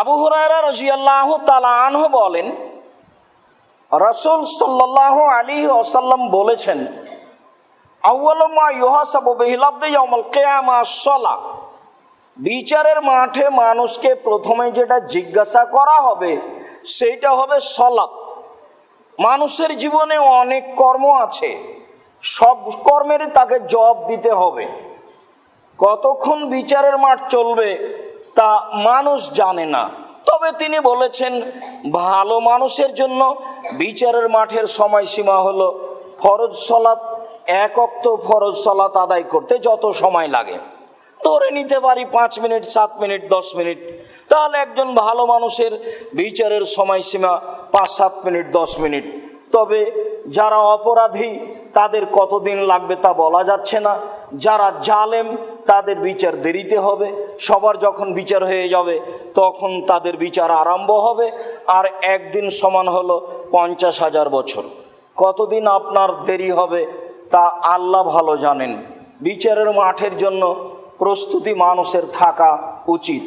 আবু হুরায়রা রাদিয়াল্লাহু তাআলা আনহু বলেন, রাসূল সাল্লাল্লাহু আলাইহি ওয়াসাল্লাম বলেছেন, আউয়ালু মা ইউহাসাবু বিহিল আবদু ইয়াউমাল কিয়ামাহ আস-সালাহ। বিচারের মাঠে মানুষকে প্রথমে যেটা জিজ্ঞাসা করা হবে সেইটা হবে সালাত। মানুষের জীবনে অনেক কর্ম আছে, সব কর্মেরই তাকে জবাব দিতে হবে। কতক্ষণ বিচারের মাঠ চলবে তা মানুষ জানে না, তবে তিনি বলেছেন ভালো মানুষের জন্য বিচারের মাঠের সময়সীমা হলো ফরজ সালাত, এক ওয়াক্ত ফরজ সালাত আদায় করতে যত সময় লাগে ধরে নিতে পারি 5 মিনিট, 7 মিনিট, 10 মিনিট। তাহলে একজন ভালো মানুষের বিচারের সময়সীমা 5-7 মিনিট, 10 মিনিট। তবে যারা অপরাধী তাদের কতদিন লাগবে তা বলা যাচ্ছে না। যারা জালেম তাদের বিচার দেরিতে হবে। সবার যখন বিচার হয়ে যাবে তখন তাদের বিচার আরম্ভ হবে। আর একদিন সমান হলো 50,000 বছর। কতদিন আপনার দেরি হবে তা আল্লাহ ভালো জানেন। বিচারের মাঠের জন্য প্রস্তুতি মানুষের থাকা উচিত।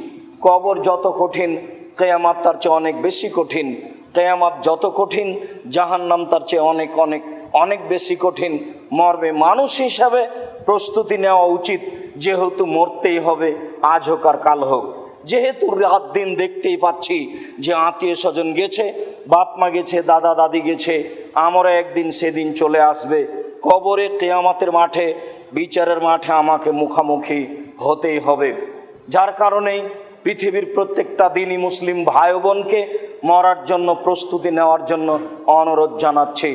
কবর যত কঠিন, কিয়ামত তার চেয়ে অনেক বেশি কঠিন। কিয়ামত যত কঠিন, জাহান্নাম তার চেয়ে অনেক অনেক অনেক বেশি কঠিন। মরবে মানুষ হিসাবে প্রস্তুতি নেওয়া উচিত, যেহেতু মরতেই হবে, আজ হোক আর কাল হোক। যেহেতু রাত দিন দেখতেই পাচ্ছি যে আত্মীয় স্বজন গেছে, বাপ মা গেছে, দাদা দাদি গেছে, আমরা একদিন সেদিন চলে আসবে। কবরে, কিয়ামতের মাঠে, বিচারের মাঠে আমাকে মুখামুখি হতেই হবে। যার কারণেই পৃথিবীর প্রত্যেকটা দিনই মুসলিম ভাই বোনকে মরার জন্য প্রস্তুতি নেওয়ার জন্য অনুরোধ জানাচ্ছি।